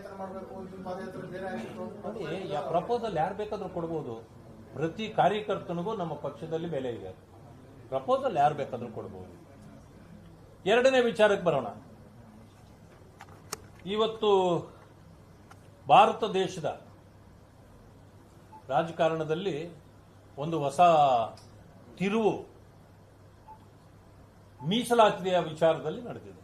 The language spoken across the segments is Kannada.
ಪಾದಯಾತ್ರೆ ಮಾಡಬೇಕು, ನಿಮ್ಮ ಪಾದಯಾತ್ರೆ ಬೇರೆ ಆಗಿತ್ತು. ನೋಡಿ, ಪ್ರಪೋಸಲ್ ಯಾರು ಬೇಕಾದ್ರೂ ಕೊಡ್ಬೋದು. ಪ್ರತಿ ಕಾರ್ಯಕರ್ತನಿಗೂ ನಮ್ಮ ಪಕ್ಷದಲ್ಲಿ ಬೆಲೆ ಇದೆ. ಪ್ರಪೋಸಲ್ ಯಾರು ಬೇಕಾದ್ರೂ ಕೊಡ್ಬೋದು. ಎರಡನೇ ವಿಚಾರಕ್ಕೆ ಬರೋಣ. ಇವತ್ತು ಭಾರತ ದೇಶದ ರಾಜಕಾರಣದಲ್ಲಿ ಒಂದು ಹೊಸ ತಿರುವು ಮೀಸಲಾತಿಯ ವಿಚಾರದಲ್ಲಿ ನಡೆದಿದೆ.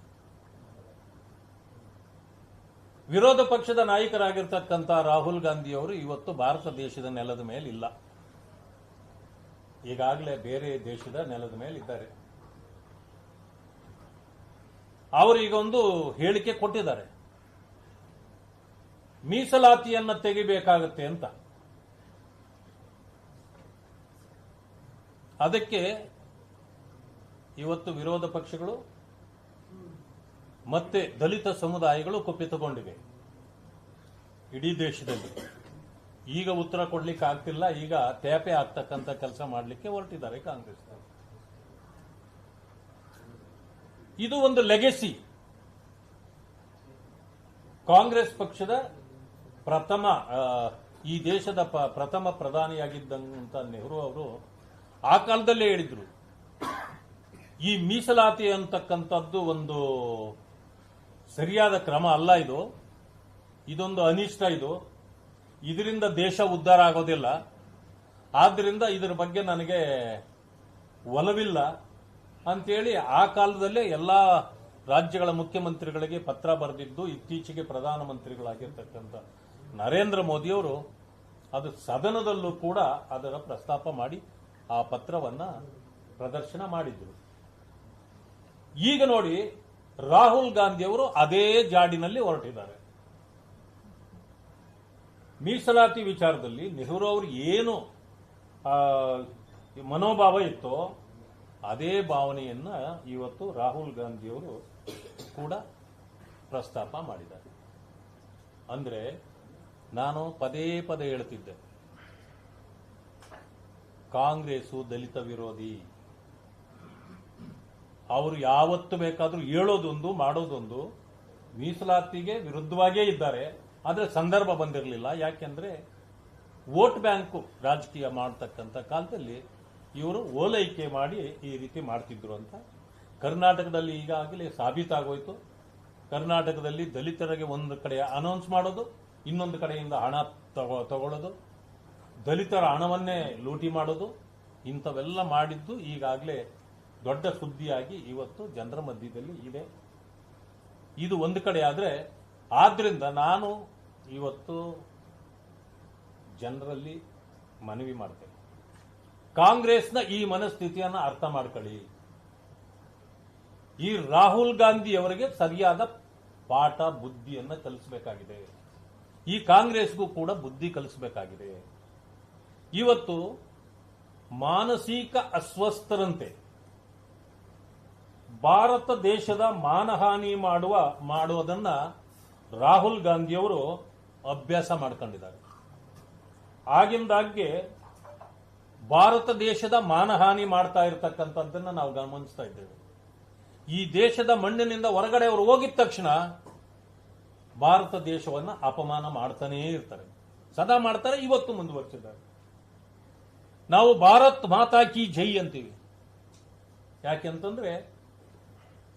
ವಿರೋಧ ಪಕ್ಷದ ನಾಯಕರಾಗಿರ್ತಕ್ಕಂಥ ರಾಹುಲ್ ಗಾಂಧಿ ಅವರು ಇವತ್ತು ಭಾರತ ದೇಶದ ನೆಲದ ಮೇಲೆ ಇಲ್ಲ, ಈಗಾಗಲೇ ಬೇರೆ ದೇಶದ ನೆಲದ ಮೇಲೆ ಇದ್ದಾರೆ. ಅವರು ಈಗ ಒಂದು ಹೇಳಿಕೆ ಕೊಟ್ಟಿದ್ದಾರೆ, ಮೀಸಲಾತಿಯನ್ನ ತೆಗಿಬೇಕಾಗತ್ತೆ ಅಂತ. ಅದಕ್ಕೆ ಇವತ್ತು ವಿರೋಧ ಪಕ್ಷಗಳು ಮತ್ತೆ ದಲಿತ ಸಮುದಾಯಗಳು ಕುಪಿತಗೊಂಡಿವೆ ಇಡೀ ದೇಶದಲ್ಲಿ. ಈಗ ಉತ್ತರ ಕೊಡ್ಲಿಕ್ಕೆ ಆಗ್ತಿಲ್ಲ, ಈಗ ತೇಪೆ ಆಗ್ತಕ್ಕಂಥ ಕೆಲಸ ಮಾಡಲಿಕ್ಕೆ ಹೊರಟಿದ್ದಾರೆ ಕಾಂಗ್ರೆಸ್. ಇದು ಒಂದು ಲೆಗೆಸಿ. ಕಾಂಗ್ರೆಸ್ ಪಕ್ಷದ ಈ ದೇಶದ ಪ್ರಥಮ ಪ್ರಧಾನಿಯಾಗಿದ್ದಂತ ನೆಹರು ಅವರು ಆ ಕಾಲದಲ್ಲೇ ಹೇಳಿದ್ರು, ಈ ಮೀಸಲಾತಿ ಅಂತಕ್ಕಂಥದ್ದು ಒಂದು ಸರಿಯಾದ ಕ್ರಮ ಅಲ್ಲ, ಇದೊಂದು ಅನಿಷ್ಟ, ಇದರಿಂದ ದೇಶ ಉದ್ಧಾರ ಆಗೋದಿಲ್ಲ. ಆದ್ದರಿಂದ ಇದರ ಬಗ್ಗೆ ನನಗೆ ಒಲವಿಲ್ಲ ಅಂತೇಳಿ ಆ ಕಾಲದಲ್ಲೇ ಎಲ್ಲಾ ರಾಜ್ಯಗಳ ಮುಖ್ಯಮಂತ್ರಿಗಳಿಗೆ ಪತ್ರ ಬರೆದಿದ್ದು. ಇತ್ತೀಚೆಗೆ ಪ್ರಧಾನಮಂತ್ರಿಗಳಾಗಿರ್ತಕ್ಕಂಥ ನರೇಂದ್ರ ಮೋದಿಯವರು ಅದು ಸದನದಲ್ಲೂ ಕೂಡ ಅದರ ಪ್ರಸ್ತಾಪ ಮಾಡಿ ಆ ಪತ್ರವನ್ನ ಪ್ರದರ್ಶನ ಮಾಡಿದ್ರು. ಈಗ ನೋಡಿ, ರಾಹುಲ್ ಗಾಂಧಿ ಅವರು ಅದೇ ಜಾಡಿನಲ್ಲಿ ಹೊರಟಿದ್ದಾರೆ. ಮೀಸಲಾತಿ ವಿಚಾರದಲ್ಲಿ ನೆಹರು ಅವರು ಏನು ಮನೋಭಾವ ಇತ್ತೋ ಅದೇ ಭಾವನೆಯನ್ನ ಇವತ್ತು ರಾಹುಲ್ ಗಾಂಧಿಯವರು ಕೂಡ ಪ್ರಸ್ತಾಪ ಮಾಡಿದ್ದಾರೆ. ಅಂದ್ರೆ ನಾನು ಪದೇ ಪದೇ ಹೇಳ್ತಿದ್ದೆ, ಕಾಂಗ್ರೆಸ್ಸು ದಲಿತ ವಿರೋಧಿ. ಅವರು ಯಾವತ್ತು ಬೇಕಾದ್ರೂ ಹೇಳೋದೊಂದು ಮಾಡೋದೊಂದು. ಮೀಸಲಾತಿಗೆ ವಿರುದ್ಧವಾಗೇ ಇದ್ದಾರೆ, ಆದರೆ ಸಂದರ್ಭ ಬಂದಿರಲಿಲ್ಲ. ಯಾಕೆಂದ್ರೆ ವೋಟ್ ಬ್ಯಾಂಕ್ ರಾಜಕೀಯ ಮಾಡತಕ್ಕಂಥ ಕಾಲದಲ್ಲಿ ಇವರು ಓಲೈಕೆ ಮಾಡಿ ಈ ರೀತಿ ಮಾಡ್ತಿದ್ರು ಅಂತ. ಕರ್ನಾಟಕದಲ್ಲಿ ಈಗಾಗಲೇ ಸಾಬೀತಾಗೋಯ್ತು. ಕರ್ನಾಟಕದಲ್ಲಿ ದಲಿತರಿಗೆ ಒಂದು ಕಡೆ ಅನೌನ್ಸ್ ಮಾಡೋದು, ಇನ್ನೊಂದು ಕಡೆಯಿಂದ ಹಣ ತಗೊಳ್ಳೋದು, ದಲಿತರ ಹಣವನ್ನೇ ಲೂಟಿ ಮಾಡೋದು, ಇಂಥವೆಲ್ಲ ಮಾಡಿದ್ದು ಈಗಾಗಲೇ ದೊಡ್ಡ ಸುದ್ದಿಯಾಗಿ ಇವತ್ತು ಜನರ ಮಧ್ಯದಲ್ಲಿ ಇದೆ. ಇದು ಒಂದು ಕಡೆ ಆದ್ರೆ, ಆದ್ರಿಂದ ನಾನು ಇವತ್ತು ಜನರಲ್ಲಿ ಮನವಿ ಮಾಡ್ತೇನೆ, ಕಾಂಗ್ರೆಸ್ನ ಈ ಮನಸ್ಥಿತಿಯನ್ನು ಅರ್ಥ ಮಾಡ್ಕೊಳ್ಳಿ. ಈ ರಾಹುಲ್ ಗಾಂಧಿ ಅವರಿಗೆ ಸರಿಯಾದ ಪಾಠ ಬುದ್ಧಿಯನ್ನು ಕಲಿಸಬೇಕಾಗಿದೆ. ಈ ಕಾಂಗ್ರೆಸ್ಗೂ ಕೂಡ ಬುದ್ಧಿ ಕಲಿಸಬೇಕಾಗಿದೆ. ಇವತ್ತು ಮಾನಸಿಕ ಅಸ್ವಸ್ಥರಂತೆ ಭಾರತ ದೇಶದ ಮಾನಹಾನಿ ಮಾಡುವುದನ್ನ ರಾಹುಲ್ ಗಾಂಧಿಯವರು ಅಭ್ಯಾಸ ಮಾಡ್ಕೊಂಡಿದ್ದಾರೆ. ಆಗಿಂದಾಗ್ಗೆ ಭಾರತ ದೇಶದ ಮಾನಹಾನಿ ಮಾಡ್ತಾ ಇರತಕ್ಕಂಥದ್ದನ್ನ ನಾವು ಗಮನಿಸ್ತಾ ಇದ್ದೇವೆ. ಈ ದೇಶದ ಮಣ್ಣಿನಿಂದ ಹೊರಗಡೆ ಅವರು ಹೋಗಿದ ತಕ್ಷಣ ಭಾರತ ದೇಶವನ್ನ ಅಪಮಾನ ಮಾಡ್ತಾನೇ ಇರ್ತಾರೆ, ಸದಾ ಮಾಡ್ತಾರೆ, ಇವತ್ತು ಮುಂದುವರಿಸಿದ್ದಾರೆ. ನಾವು ಭಾರತ್ ಮಾತಾ ಕಿ ಜೈ ಅಂತೀವಿ. ಯಾಕೆಂತಂದ್ರೆ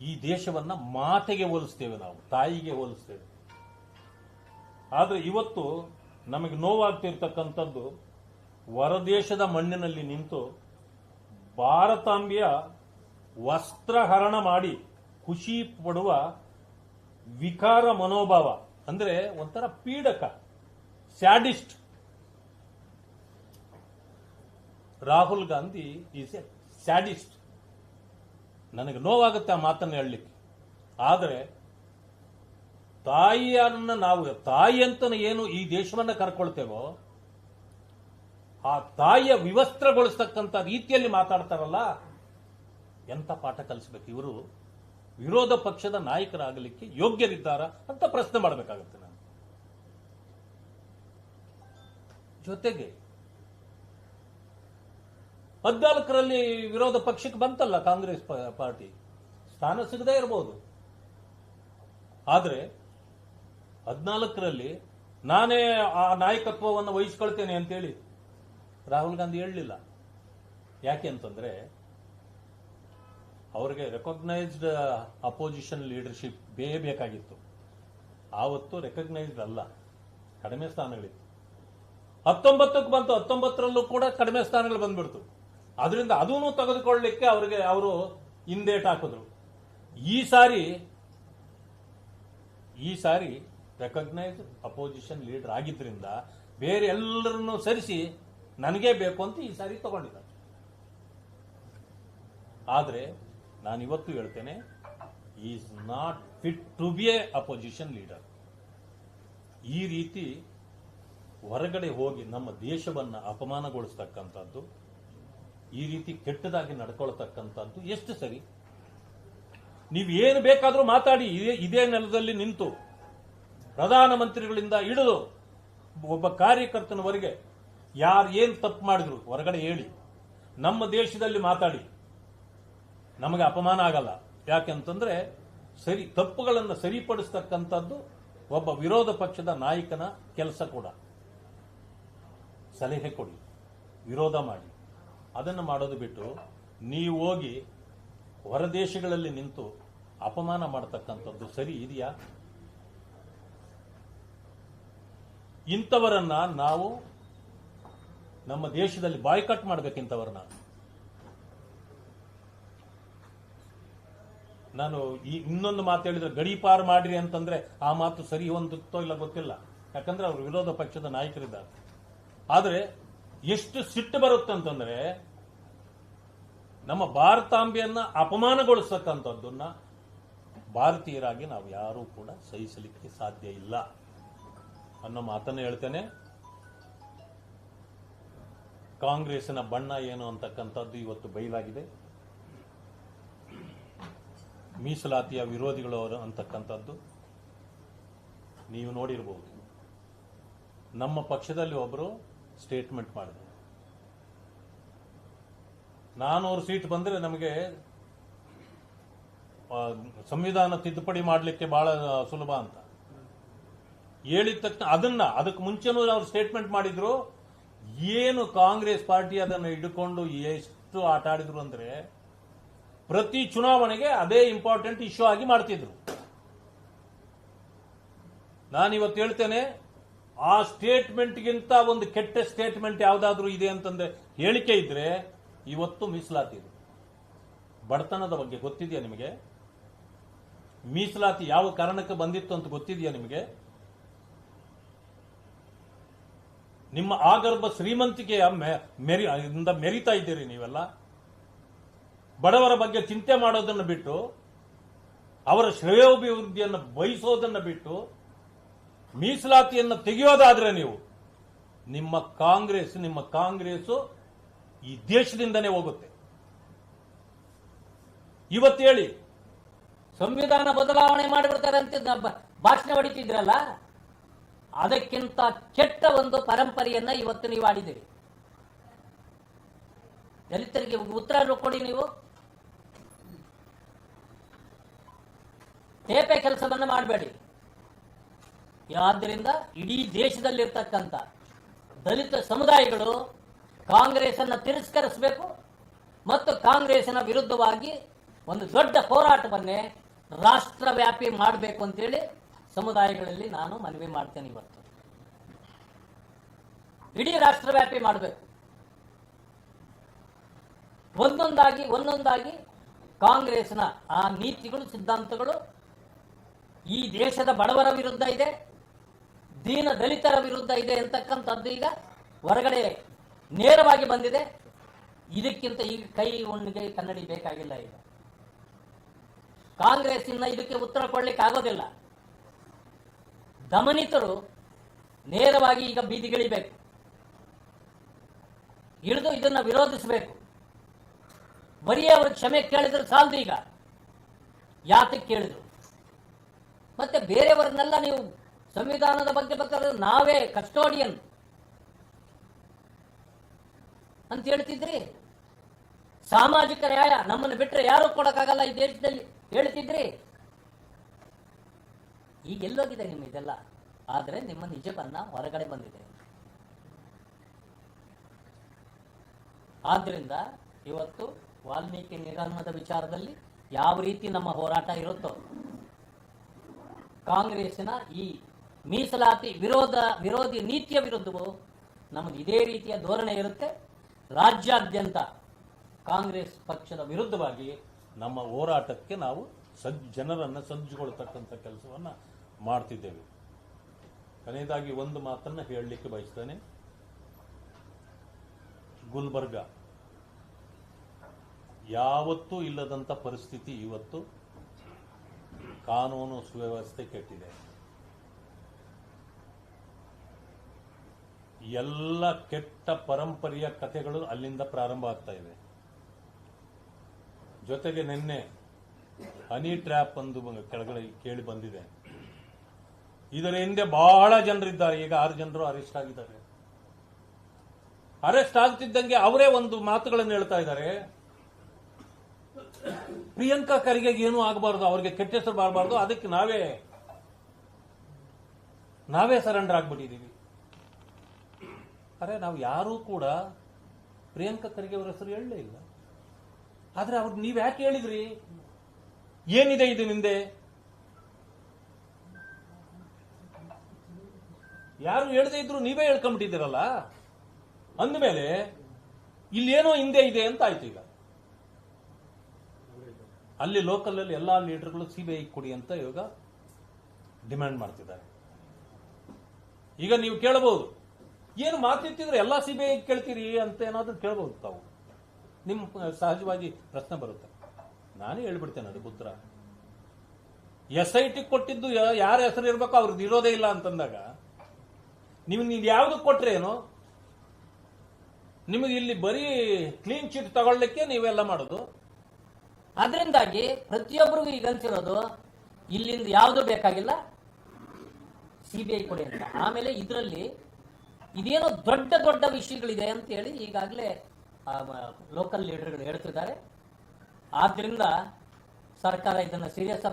ಈ ದೇಶವನ್ನ ಮಾತೆಗೆ ಹೋಲಿಸ್ತೇವೆ, ನಾವು ತಾಯಿಗೆ ಹೋಲಿಸ್ತೇವೆ. ಆದ್ರೆ ಇವತ್ತು ನಮಗೆ ನೋವಾಗ್ತಿರ್ತಕ್ಕಂಥದ್ದು, ಹೊರದೇಶದ ಮಣ್ಣಿನಲ್ಲಿ ನಿಂತು ಭಾರತಾಂಬೆಯ ವಸ್ತ್ರಹರಣ ಮಾಡಿ ಖುಷಿ ಪಡುವ ವಿಕಾರ ಮನೋಭಾವ, ಅಂದ್ರೆ ಒಂಥರ ಪೀಡಕ, sadist. Rahul Gandhi is a sadist. ನನಗೆ ನೋವಾಗುತ್ತೆ ಆ ಮಾತನ್ನು ಹೇಳಲಿಕ್ಕೆ. ಆದರೆ ತಾಯಿಯನ್ನ ನಾವು ತಾಯಿ ಅಂತ ಏನು ಈ ದೇಶವನ್ನ ಕರ್ಕೊಳ್ತೇವೋ, ಆ ತಾಯಿಯ ವಿವಸ್ತ್ರಗೊಳಿಸ್ತಕ್ಕಂಥ ರೀತಿಯಲ್ಲಿ ಮಾತಾಡ್ತಾರಲ್ಲ, ಎಂತ ಪಾಠ ಕಲಿಸಬೇಕು ಇವರು. ವಿರೋಧ ಪಕ್ಷದ ನಾಯಕರಾಗಲಿಕ್ಕೆ ಯೋಗ್ಯರಿದ್ದಾರಾ ಅಂತ ಪ್ರಶ್ನೆ ಮಾಡಬೇಕಾಗುತ್ತೆ ನಾನು. ಜೊತೆಗೆ 14ರಲ್ಲಿ ವಿರೋಧ ಪಕ್ಷಕ್ಕೆ ಬಂತಲ್ಲ ಕಾಂಗ್ರೆಸ್ ಪಾರ್ಟಿ, ಸ್ಥಾನ ಸಿಗದೇ ಇರಬಹುದು. ಆದರೆ 14ರಲ್ಲಿ ನಾನೇ ಆ ನಾಯಕತ್ವವನ್ನು ವಹಿಸ್ಕೊಳ್ತೇನೆ ಅಂತೇಳಿ ರಾಹುಲ್ ಗಾಂಧಿ ಹೇಳಲಿಲ್ಲ. ಯಾಕೆ ಅಂತಂದ್ರೆ ಅವರಿಗೆ ರೆಕಗ್ನೈಸ್ಡ್ ಅಪೋಸಿಷನ್ ಲೀಡರ್ಶಿಪ್ ಬೇಕಾಗಿತ್ತು. ಆವತ್ತು ರೆಕಗ್ನೈಸ್ಡ್ ಅಲ್ಲ, ಕಡಿಮೆ ಸ್ಥಾನಗಳಿತ್ತು. 19ಕ್ಕೆ ಬಂತು, 19ರಲ್ಲೂ ಕೂಡ ಕಡಿಮೆ ಸ್ಥಾನಗಳು ಬಂದ್ಬಿಡ್ತು. ಅದರಿಂದ ಅದನ್ನು ತೆಗೆದುಕೊಳ್ಳಲಿಕ್ಕೆ ಅವರು ಹಿಂದೇಟ್ ಹಾಕಿದ್ರು. ಈ ಸಾರಿ ರೆಕಗ್ನೈಸ್ಡ್ ಅಪೋಸಿಷನ್ ಲೀಡರ್ ಆಗಿದ್ರಿಂದ ಬೇರೆ ಎಲ್ಲರನ್ನು ಸರಿಸಿ ನನಗೇ ಬೇಕು ಅಂತ ಈ ಸಾರಿ ತಗೊಂಡಿದ್ದಾರೆ. ಆದರೆ ನಾನು ಇವತ್ತು ಹೇಳ್ತೇನೆ, is not fit to be a opposition leader. ಈ ರೀತಿ ಹೊರಗಡೆ ಹೋಗಿ ನಮ್ಮ ದೇಶವನ್ನು ಅಪಮಾನಗೊಳಿಸ್ತಕ್ಕಂಥದ್ದು, ಈ ರೀತಿ ಕೆಟ್ಟದಾಗಿ ನಡ್ಕೊಳ್ತಕ್ಕಂಥದ್ದು ಎಷ್ಟು ಸರಿ? ನೀವು ಏನು ಬೇಕಾದರೂ ಮಾತಾಡಿ, ಇದೇ ನೆಲದಲ್ಲಿ ನಿಂತು ಪ್ರಧಾನಮಂತ್ರಿಗಳಿಂದ ಹಿಡಿದು ಒಬ್ಬ ಕಾರ್ಯಕರ್ತನವರೆಗೆ ಯಾರು ಏನು ತಪ್ಪು ಮಾಡಿದ್ರು ಹೊರಗಡೆ ಹೇಳಿ, ನಮ್ಮ ದೇಶದಲ್ಲಿ ಮಾತಾಡಿ, ನಮಗೆ ಅಪಮಾನ ಆಗಲ್ಲ. ಯಾಕೆಂತಂದ್ರೆ ತಪ್ಪುಗಳನ್ನು ಸರಿಪಡಿಸ್ತಕ್ಕಂಥದ್ದು ಒಬ್ಬ ವಿರೋಧ ಪಕ್ಷದ ನಾಯಕನ ಕೆಲಸ ಕೂಡ. ಸಲಹೆ ಕೊಡಿ, ವಿರೋಧ ಮಾಡಿ. ಅದನ್ನು ಮಾಡೋದು ಬಿಟ್ಟು ನೀವು ಹೋಗಿ ಹೊರದೇಶಗಳಲ್ಲಿ ನಿಂತು ಅಪಮಾನ ಮಾಡತಕ್ಕಂಥದ್ದು ಸರಿ ಇದೆಯಾ? ಇಂಥವರನ್ನ ನಾವು ನಮ್ಮ ದೇಶದಲ್ಲಿ ಬಾಯ್ಕಾಟ್ ಮಾಡಬೇಕಿಂತವರನ್ನ. ನಾನು ಇನ್ನೊಂದು ಮಾತು ಹೇಳಿದ್ರೆ ಗಡೀಪಾರು ಮಾಡ್ರಿ ಅಂತಂದ್ರೆ ಆ ಮಾತು ಸರಿ ಹೊಂದುತ್ತೋ ಇಲ್ಲ ಗೊತ್ತಿಲ್ಲ, ಯಾಕಂದ್ರೆ ಅವರು ವಿರೋಧ ಪಕ್ಷದ ನಾಯಕರಿದ್ದಾರೆ. ಆದರೆ ಎಷ್ಟು ಸಿಟ್ಟು ಬರುತ್ತಂತಂದ್ರೆ ನಮ್ಮ ಭಾರತಾಂಬೆಯನ್ನ ಅಪಮಾನಗೊಳಿಸತಕ್ಕಂಥದ್ದನ್ನ ಭಾರತೀಯರಾಗಿ ನಾವು ಯಾರೂ ಕೂಡ ಸಹಿಸಲಿಕ್ಕೆ ಸಾಧ್ಯ ಇಲ್ಲ ಅನ್ನೋ ಮಾತನ್ನು ಹೇಳ್ತೇನೆ. ಕಾಂಗ್ರೆಸ್ಸಿನ ಬಣ್ಣ ಏನು ಅಂತಕ್ಕಂಥದ್ದು ಇವತ್ತು ಬಯಲಾಗಿದೆ. ಮೀಸಲಾತಿಯ ವಿರೋಧಿಗಳು ಅಂತಕ್ಕಂಥದ್ದು ನೀವು ನೋಡಿರಬಹುದು. ನಮ್ಮ ಪಕ್ಷದಲ್ಲಿ ಒಬ್ಬರು ಸ್ಟೇಟ್ಮೆಂಟ್ ಮಾಡಿದ್ರು, 400 ಸೀಟ್ ಬಂದರೆ ನಮಗೆ ಸಂವಿಧಾನ ತಿದ್ದುಪಡಿ ಮಾಡಲಿಕ್ಕೆ ಬಹಳ ಸುಲಭ ಅಂತ ಹೇಳಿದ ತಕ್ಷಣ ಅದಕ್ಕೆ ಮುಂಚೆನೂ ಅವರು ಸ್ಟೇಟ್ಮೆಂಟ್ ಮಾಡಿದ್ರು. ಏನು ಕಾಂಗ್ರೆಸ್ ಪಾರ್ಟಿ ಅದನ್ನು ಹಿಡ್ಕೊಂಡು ಎಷ್ಟು ಆಟ ಆಡಿದ್ರು ಅಂದ್ರೆ ಪ್ರತಿ ಚುನಾವಣೆಗೆ ಅದೇ ಇಂಪಾರ್ಟೆಂಟ್ ಇಶ್ಯೂ ಆಗಿ ಮಾಡ್ತಿದ್ರು. ನಾನಿವತ್ತು ಹೇಳ್ತೇನೆ, ಆ ಸ್ಟೇಟ್ಮೆಂಟ್ಗಿಂತ ಒಂದು ಕೆಟ್ಟ ಸ್ಟೇಟ್ಮೆಂಟ್ ಯಾವುದಾದ್ರೂ ಇದೆ ಅಂತಂದ್ರೆ ಹೇಳಿಕೆ ಇದ್ರೆ ಇವತ್ತು ಮೀಸಲಾತಿ. ಬಡತನದ ಬಗ್ಗೆ ಗೊತ್ತಿದೆಯಾ ನಿಮಗೆ? ಮೀಸಲಾತಿ ಯಾವ ಕಾರಣಕ್ಕೆ ಬಂದಿತ್ತು ಅಂತ ಗೊತ್ತಿದೆಯಾ ನಿಮಗೆ? ನಿಮ್ಮ ಆಗರ್ಭ ಶ್ರೀಮಂತಿಕೆಯ ಮೆರಿತಾ ಇದ್ದೀರಿ ನೀವೆಲ್ಲ. ಬಡವರ ಬಗ್ಗೆ ಚಿಂತೆ ಮಾಡೋದನ್ನು ಬಿಟ್ಟು, ಅವರ ಶ್ರೇಯೋಭಿವೃದ್ಧಿಯನ್ನು ಬಯಸೋದನ್ನು ಬಿಟ್ಟು ಮೀಸಲಾತಿಯನ್ನು ತೆಗೆಯೋದಾದ್ರೆ ನಿಮ್ಮ ಕಾಂಗ್ರೆಸ್ ಈ ದೇಶದಿಂದನೇ ಹೋಗುತ್ತೆ. ಇವತ್ತು ಹೇಳಿ, ಸಂವಿಧಾನ ಬದಲಾವಣೆ ಮಾಡಿಬಿಡ್ತಾರೆ ಅಂತ ಭಾಷಣ ಹೊಡಿತಿದ್ರಲ್ಲ, ಅದಕ್ಕಿಂತ ಕೆಟ್ಟ ಒಂದು ಪರಂಪರೆಯನ್ನ ಇವತ್ತು ನೀವು ಆಡಿದಿರಿ. ದಲಿತರಿಗೆ ಉತ್ತರ ಕೊಡಿ. ನೀವು ಟೇಪೆ ಕೆಲಸವನ್ನ ಮಾಡಬೇಡಿ. ಆದ್ದರಿಂದ ಇಡೀ ದೇಶದಲ್ಲಿರ್ತಕ್ಕಂಥ ದಲಿತ ಸಮುದಾಯಗಳು ಕಾಂಗ್ರೆಸ್ ಅನ್ನು ತಿರಸ್ಕರಿಸಬೇಕು ಮತ್ತು ಕಾಂಗ್ರೆಸ್ನ ವಿರುದ್ಧವಾಗಿ ಒಂದು ದೊಡ್ಡ ಹೋರಾಟವನ್ನೇ ರಾಷ್ಟ್ರವ್ಯಾಪಿ ಮಾಡಬೇಕು ಅಂತೇಳಿ ಸಮುದಾಯಗಳಲ್ಲಿ ನಾನು ಮನವಿ ಮಾಡ್ತೇನೆ. ಇವತ್ತು ಇಡೀ ರಾಷ್ಟ್ರವ್ಯಾಪಿ ಮಾಡಬೇಕು. ಒಂದೊಂದಾಗಿ ಕಾಂಗ್ರೆಸ್ನ ಆ ನೀತಿಗಳು, ಸಿದ್ಧಾಂತಗಳು ಈ ದೇಶದ ಬಡವರ ವಿರುದ್ಧ ಇದೆ, ದೀನ ದಲಿತರ ವಿರುದ್ಧ ಇದೆ ಅಂತಕ್ಕಂಥದ್ದು ಈಗ ಹೊರಗಡೆ ನೇರವಾಗಿ ಬಂದಿದೆ. ಇದಕ್ಕಿಂತ ಈಗ ಕೈ ಉಣ್ಣಿಗೆ ಕನ್ನಡಿ ಬೇಕಾಗಿಲ್ಲ. ಈಗ ಕಾಂಗ್ರೆಸ್ ಇಂದ ಇದಕ್ಕೆ ಉತ್ತರ ಕೊಡ್ಲಿಕ್ಕೆ ಆಗೋದಿಲ್ಲ. ದಮನಿತರು ನೇರವಾಗಿ ಈಗ ಬೀದಿಗಿಳಿಬೇಕು, ಇಳಿದು ಇದನ್ನ ವಿರೋಧಿಸಬೇಕು. ಬರೀ ಅವರು ಕ್ಷಮೆ ಕೇಳಿದ್ರೆ ಸಾಲದು. ಈಗ ಯಾತಕ್ಕೆ ಕೇಳಿದ್ರು? ಮತ್ತೆ ಬೇರೆಯವರನ್ನೆಲ್ಲ ನೀವು ಸಂವಿಧಾನದ ಬಗ್ಗೆ ಬೇಕಾದ್ರೆ ನಾವೇ ಕಸ್ಟೋಡಿಯನ್ ಅಂತ ಹೇಳ್ತಿದ್ರಿ. ಸಾಮಾಜಿಕ ನ್ಯಾಯ ನಮ್ಮನ್ನು ಬಿಟ್ಟರೆ ಯಾರು ಕೊಡಕ್ಕಾಗಲ್ಲ ಈ ದೇಶದಲ್ಲಿ ಹೇಳ್ತಿದ್ರಿ. ಈಗ ಎಲ್ಲೋಗಿದೆ ನಿಮ್ಮ ಇದೆಲ್ಲ? ಆದರೆ ನಿಮ್ಮ ನಿಜ ಬಣ್ಣ ಹೊರಗಡೆ ಬಂದಿದೆ. ಆದ್ದರಿಂದ ಇವತ್ತು ವಾಲ್ಮೀಕಿ ನಿಗಮದ ವಿಚಾರದಲ್ಲಿ ಯಾವ ರೀತಿ ನಮ್ಮ ಹೋರಾಟ ಇರುತ್ತೋ, ಕಾಂಗ್ರೆಸ್ಸಿನ ಈ ಮೀಸಲಾತಿ ವಿರೋಧಿ ನೀತಿಯ ವಿರುದ್ಧವೂ ನಮ್ಮದು ಇದೇ ರೀತಿಯ ಧೋರಣೆ ಇರುತ್ತೆ. ರಾಜ್ಯಾದ್ಯಂತ ಕಾಂಗ್ರೆಸ್ ಪಕ್ಷದ ವಿರುದ್ಧವಾಗಿ ನಮ್ಮ ಹೋರಾಟಕ್ಕೆ ನಾವು ಜನರನ್ನು ಸಜ್ಜುಗೊಳ್ತಕ್ಕಂಥ ಕೆಲಸವನ್ನು ಮಾಡ್ತಿದ್ದೇವೆ. ಕೊನೆಯದಾಗಿ ಒಂದು ಮಾತನ್ನು ಹೇಳಲಿಕ್ಕೆ ಬಯಸ್ತೇನೆ. ಗುಲ್ಬರ್ಗ ಯಾವತ್ತೂ ಇಲ್ಲದಂಥ ಪರಿಸ್ಥಿತಿ ಇವತ್ತು, ಕಾನೂನು ಸುವ್ಯವಸ್ಥೆ ಕೆಟ್ಟಿದೆ. ಎಲ್ಲ ಕೆಟ್ಟ ಪರಂಪರೆಯ ಕಥೆಗಳು ಅಲ್ಲಿಂದ ಪ್ರಾರಂಭ ಆಗ್ತಾ ಇದೆ. ಜೊತೆಗೆ ನಿನ್ನೆ ಹನಿ ಟ್ರ್ಯಾಪ್ ಒಂದು ಕೆಳಗಡೆ ಕೇಳಿ ಬಂದಿದೆ. ಇದರ ಹಿಂದೆ ಬಹಳ ಜನರಿದ್ದಾರೆ. ಈಗ 6 ಜನರು ಅರೆಸ್ಟ್ ಆಗಿದ್ದಾರೆ. ಅರೆಸ್ಟ್ ಆಗ್ತಿದ್ದಂಗೆ ಅವರೇ ಒಂದು ಮಾತುಗಳನ್ನು ಹೇಳ್ತಾ ಇದ್ದಾರೆ. ಪ್ರಿಯಾಂಕಾ ಖರ್ಗೆ ಏನೂ ಆಗಬಾರ್ದು, ಅವ್ರಿಗೆ ಕೆಟ್ಟ ಹೆಸರು ಬರಬಾರ್ದು, ಅದಕ್ಕೆ ನಾವೇ ಸರೆಂಡರ್ ಆಗ್ಬಿಟ್ಟಿದ್ದೀವಿ. ಅರೆ, ನಾವು ಯಾರೂ ಕೂಡ ಪ್ರಿಯಾಂಕಾ ಖರ್ಗೆ ಅವರ ಹೆಸರು ಹೇಳಲೇ ಇಲ್ಲ. ಆದ್ರೆ ಅವ್ರು ನೀವ್ ಯಾಕೆ ಹೇಳಿದ್ರಿ? ಏನಿದೆ ಇದು ನಿಂದೆ? ಯಾರು ಹೇಳದೇ ಇದ್ರು ನೀವೇ ಹೇಳ್ಕೊಂಡ್ಬಿಟ್ಟಿದ್ದೀರಲ್ಲ. ಅಂದಮೇಲೆ ಇಲ್ಲೇನೋ ಹಿಂದೆ ಇದೆ ಅಂತ ಆಯ್ತು. ಈಗ ಅಲ್ಲಿ ಲೋಕಲ್ ಅಲ್ಲಿ ಎಲ್ಲಾ ಲೀಡರ್ಗಳು ಸಿಬಿಐ ಕೊಡಿ ಅಂತ ಇವಾಗ ಡಿಮ್ಯಾಂಡ್ ಮಾಡ್ತಿದ್ದಾರೆ. ಈಗ ನೀವು ಕೇಳಬಹುದು, ಏನು ಮಾತಿತ್ತಿದ್ರೆ ಎಲ್ಲಾ ಸಿಬಿಐ ಕೇಳ್ತೀರಿ ಅಂತ ಏನಾದ್ರೂ ಕೇಳಬಹುದು ತಾವು. ನಿಮ್ ಸಹಜವಾಗಿ ಪ್ರಶ್ನೆ ಬರುತ್ತೆ. ನಾನೇ ಹೇಳ್ಬಿಡ್ತೇನೆ ಅದು ಉತ್ತರ. SIT ಕೊಟ್ಟಿದ್ದು ಯಾರ ಹೆಸರು ಇರ್ಬೇಕೋ ಅವ್ರದ್ದು ಇರೋದೇ ಇಲ್ಲ ಅಂತಂದಾಗ ನೀವು ಯಾವ್ದಕ್ಕೆ ಕೊಟ್ರೆ ಏನು? ನಿಮಗೆ ಇಲ್ಲಿ ಬರೀ ಕ್ಲೀನ್ ಚೀಟ್ ತಗೊಳ್ಳಿಕ್ಕೆ ನೀವೆಲ್ಲ ಮಾಡೋದು. ಅದರಿಂದಾಗಿ ಪ್ರತಿಯೊಬ್ಬರಿಗೂ ಈಗ ಅನ್ಸಿರೋದು ಇಲ್ಲಿಂದ ಯಾವುದು ಬೇಕಾಗಿಲ್ಲ, ಸಿಬಿಐ ಕೊಡಿ ಅಂತ. ಆಮೇಲೆ ಇದರಲ್ಲಿ ಇದೇನೋ ದೊಡ್ಡ ದೊಡ್ಡ ವಿಷಯಗಳಿದೆ ಅಂತ ಹೇಳಿ ಈಗಾಗಲೇ ಲೋಕಲ್ ಲೀಡರ್ಗಳು ಹೇಳ್ತಿದ್ದಾರೆ. ಆದ್ರಿಂದ ಸರ್ಕಾರ ಇದನ್ನು ಸೀರಿಯಸ್